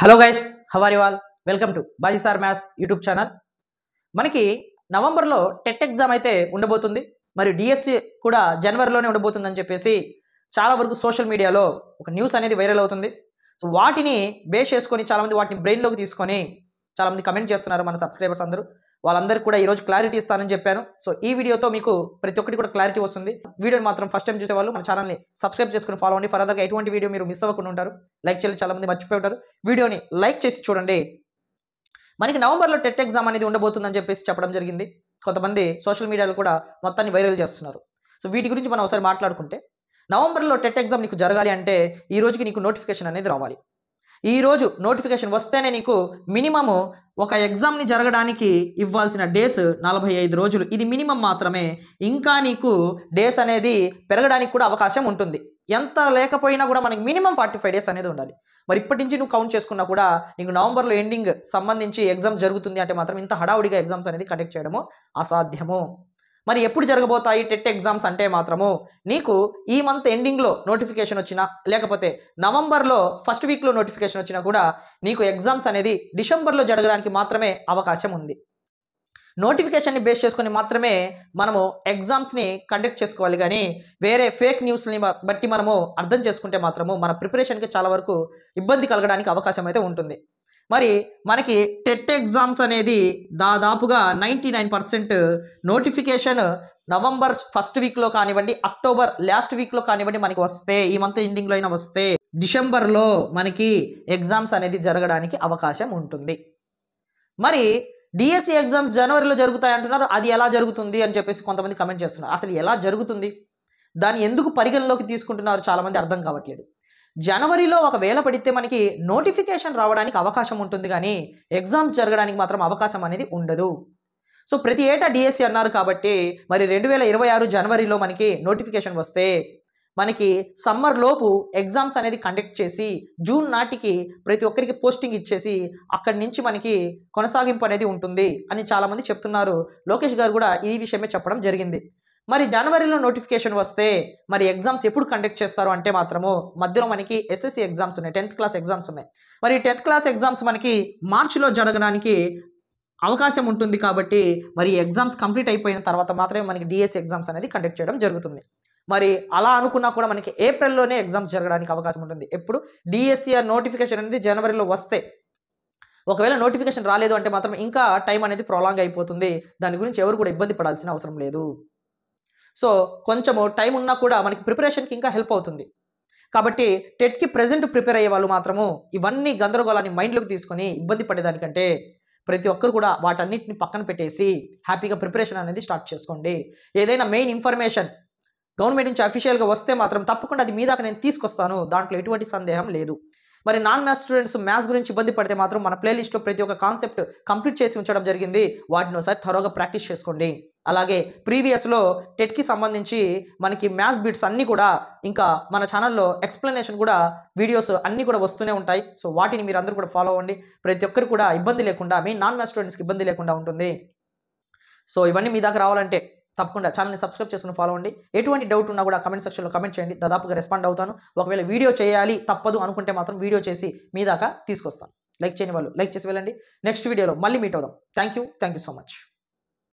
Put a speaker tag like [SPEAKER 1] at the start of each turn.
[SPEAKER 1] Hello guys, how are you all? Welcome to Baji sir maths YouTube channel. మనకి నవంబర్లో TET exam అయితే ఉండబోతుంది. మరి డిఎస్సి కూడా జనవరిలోనే ఉండబోతుందని చెప్పేసి చాలా వరకు సోషల్ మీడియాలో ఒక న్యూస్ అనేది వైరల్ అవుతుంది. సో వాటిని బేస్ చేసుకొని చాలామంది వాటిని బ్రెయిన్లోకి తీసుకొని చాలామంది కమెంట్ చేస్తున్నారు మన సబ్స్క్రైబర్స్ అందరూ. వాళ్ళందరికీ కూడా ఈరోజు క్లారిటీ ఇస్తానని చెప్పాను. సో ఈ వీడియోతో మీకు ప్రతి ఒక్కటి కూడా క్లారిటీ వస్తుంది. వీడియోని మాత్రం ఫస్ట్ టైం చూసేవాళ్ళు మన ఛానల్ని సబ్స్క్రైబ్ చేసుకుని ఫాలో అవ్వండి. ఫర్దర్గా ఎటువంటి వీడియో మీరు మిస్ అవ్వకుండా ఉంటారు. లైక్ చేయాలి, చాలామంది మర్చిపోయి ఉంటారు. వీడియోని లైక్ చేసి చూడండి. మనకి నవంబర్లో టెట్ ఎగ్జామ్ అనేది ఉండబోతుందని చెప్పేసి చెప్పడం జరిగింది. కొంతమంది సోషల్ మీడియాలో కూడా మొత్తాన్ని వైరల్ చేస్తున్నారు. సో వీటి గురించి మనం ఒకసారి మాట్లాడుకుంటే, నవంబర్లో టెట్ ఎగ్జామ్ నీకు జరగాలి అంటే ఈ రోజుకి నీకు నోటిఫికేషన్ అనేది రావాలి. ఈ రోజు నోటిఫికేషన్ వస్తేనే నీకు మినిమము ఒక ఎగ్జామ్ని జరగడానికి ఇవ్వాల్సిన డేస్ 45 రోజులు. ఇది మినిమం మాత్రమే. ఇంకా నీకు డేస్ అనేది పెరగడానికి కూడా అవకాశం ఉంటుంది. ఎంత లేకపోయినా కూడా మనకి మినిమం 45 డేస్ అనేది ఉండాలి. మరి ఇప్పటి నుంచి నువ్వు కౌంట్ చేసుకున్నా కూడా నీకు నవంబర్లో ఎండింగ్ సంబంధించి ఎగ్జామ్ జరుగుతుంది అంటే మాత్రం ఇంత హడావుడిగా ఎగ్జామ్స్ అనేది కండక్ట్ చేయడము అసాధ్యము. మరి ఎప్పుడు జరగబోతాయి టెట్ ఎగ్జామ్స్ అంటే మాత్రము నీకు ఈ మంత్ ఎండింగ్లో నోటిఫికేషన్ వచ్చినా, లేకపోతే నవంబర్లో ఫస్ట్ వీక్లో నోటిఫికేషన్ వచ్చినా కూడా నీకు ఎగ్జామ్స్ అనేది డిసెంబర్లో జరగడానికి మాత్రమే అవకాశం ఉంది. నోటిఫికేషన్ని బేస్ చేసుకొని మాత్రమే మనము ఎగ్జామ్స్ని కండక్ట్ చేసుకోవాలి. కానీ వేరే ఫేక్ న్యూస్ని బట్టి మనము అర్థం చేసుకుంటే మాత్రము మన ప్రిపరేషన్కి చాలా వరకు ఇబ్బంది కలగడానికి అవకాశం అయితే ఉంటుంది. మరి మనకి టెట్ ఎగ్జామ్స్ అనేది దాదాపుగా 99% నోటిఫికేషన్ నవంబర్ ఫస్ట్ వీక్లో కానివ్వండి, అక్టోబర్ లాస్ట్ వీక్లో కానివ్వండి మనకి వస్తే, ఈ మంత్ ఎండింగ్లో అయినా వస్తే డిసెంబర్లో మనకి ఎగ్జామ్స్ అనేది జరగడానికి అవకాశం ఉంటుంది. మరి డిఎస్సి ఎగ్జామ్స్ జనవరిలో జరుగుతాయి అంటున్నారు. అది ఎలా జరుగుతుంది అని చెప్పేసి కొంతమంది కమెంట్ చేస్తున్నారు. అసలు ఎలా జరుగుతుంది, దాన్ని ఎందుకు పరిగణలోకి తీసుకుంటున్నారు చాలామంది అర్థం కావట్లేదు. జనవరిలో ఒకవేళ పడితే మనకి నోటిఫికేషన్ రావడానికి అవకాశం ఉంటుంది, కానీ ఎగ్జామ్స్ జరగడానికి మాత్రం అవకాశం అనేది ఉండదు. సో ప్రతి ఏటా డిఎస్సి అన్నారు కాబట్టి మరి 2026 జనవరిలో మనకి నోటిఫికేషన్ వస్తే మనకి సమ్మర్ లోపు ఎగ్జామ్స్ అనేది కండక్ట్ చేసి జూన్ నాటికి ప్రతి ఒక్కరికి పోస్టింగ్ ఇచ్చేసి అక్కడి నుంచి మనకి కొనసాగింపు అనేది ఉంటుంది అని చాలామంది చెప్తున్నారు. లోకేష్ గారు కూడా ఈ విషయమే చెప్పడం జరిగింది. మరి జనవరిలో నోటిఫికేషన్ వస్తే మరి ఎగ్జామ్స్ ఎప్పుడు కండక్ట్ చేస్తారు అంటే మాత్రము మధ్యలో మనకి ఎస్ఎస్సి ఎగ్జామ్స్ ఉన్నాయి, 10th క్లాస్ ఎగ్జామ్స్ ఉన్నాయి. మరి 10th క్లాస్ ఎగ్జామ్స్ మనకి మార్చిలో జరగడానికి అవకాశం ఉంటుంది. కాబట్టి మరి ఎగ్జామ్స్ కంప్లీట్ అయిపోయిన తర్వాత మాత్రమే మనకి డిఎస్సి ఎగ్జామ్స్ అనేది కండక్ట్ చేయడం జరుగుతుంది. మరి అలా అనుకున్నా కూడా మనకి ఏప్రిల్లోనే ఎగ్జామ్స్ జరగడానికి అవకాశం ఉంటుంది. ఎప్పుడు డిఎస్సి నోటిఫికేషన్ అనేది జనవరిలో వస్తే, ఒకవేళ నోటిఫికేషన్ రాలేదు అంటే మాత్రం ఇంకా టైం అనేది ప్రొలాంగ్ అయిపోతుంది. దాని గురించి ఎవరు కూడా ఇబ్బంది పడాల్సిన అవసరం లేదు. సో కొంచెము టైం ఉన్నా కూడా మనకి ప్రిపరేషన్కి ఇంకా హెల్ప్ అవుతుంది. కాబట్టి టెట్కి ప్రెజెంట్ ప్రిపేర్ అయ్యే వాళ్ళు మాత్రము ఇవన్నీ గందరగోళాన్ని మైండ్లోకి తీసుకొని ఇబ్బంది పడేదానికంటే ప్రతి ఒక్కరు కూడా వాటన్నిటిని పక్కన పెట్టేసి హ్యాపీగా ప్రిపరేషన్ అనేది స్టార్ట్ చేసుకోండి. ఏదైనా మెయిన్ ఇన్ఫర్మేషన్ గవర్నమెంట్ నుంచి అఫీషియల్గా వస్తే మాత్రం తప్పకుండా అది మీ దాకా నేను తీసుకొస్తాను, దాంట్లో ఎటువంటి సందేహం లేదు. మరి నాన్ మ్యాథ్స్ స్టూడెంట్స్ మ్యాథ్స్ గురించి ఇబ్బంది పడితే మాత్రం మన ప్లేలిస్ట్లో ప్రతి ఒక్క కాన్సెప్ట్ కంప్లీట్ చేసి ఉంచడం జరిగింది. వాటిని ఒకసారి త్వరగా ప్రాక్టీస్ చేసుకోండి. అలాగే ప్రీవియస్లో టెట్కి సంబంధించి మనకి మ్యాథ్స్ బిట్స్ అన్నీ కూడా ఇంకా మన ఛానల్లో ఎక్స్ప్లెనేషన్ కూడా వీడియోస్ అన్నీ కూడా వస్తూనే ఉంటాయి. సో వాటిని మీరు అందరూ కూడా ఫాలో అవ్వండి. ప్రతి ఒక్కరు కూడా ఇబ్బంది లేకుండా, మెయిన్ నాన్ మ్యాథ్స్ స్టూడెంట్స్కి ఇబ్బంది లేకుండా ఉంటుంది. సో ఇవన్నీ మీ దాకా రావాలంటే తప్పకుండా ఛానల్ని సబ్స్క్రైబ్ చేసుకుని ఫాలో అవ్వండి. ఎటువంటి డౌట్ ఉన్నా కూడా కమెంట్ సెక్షన్లో కమెంట్ చేయండి. దాదాపుగా రెస్పాండ్ అవుతాను. ఒకవేళ వీడియో చేయాలి తప్పదు అనుకుంటే మాత్రం వీడియో చేసి మీ దాకా తీసుకొస్తాను. లైక్ చేయని వాళ్ళు లైక్ చేసి వెళ్ళండి. నెక్స్ట్ వీడియోలో మళ్ళీ మీట్ అవుదాం. Thank you so much.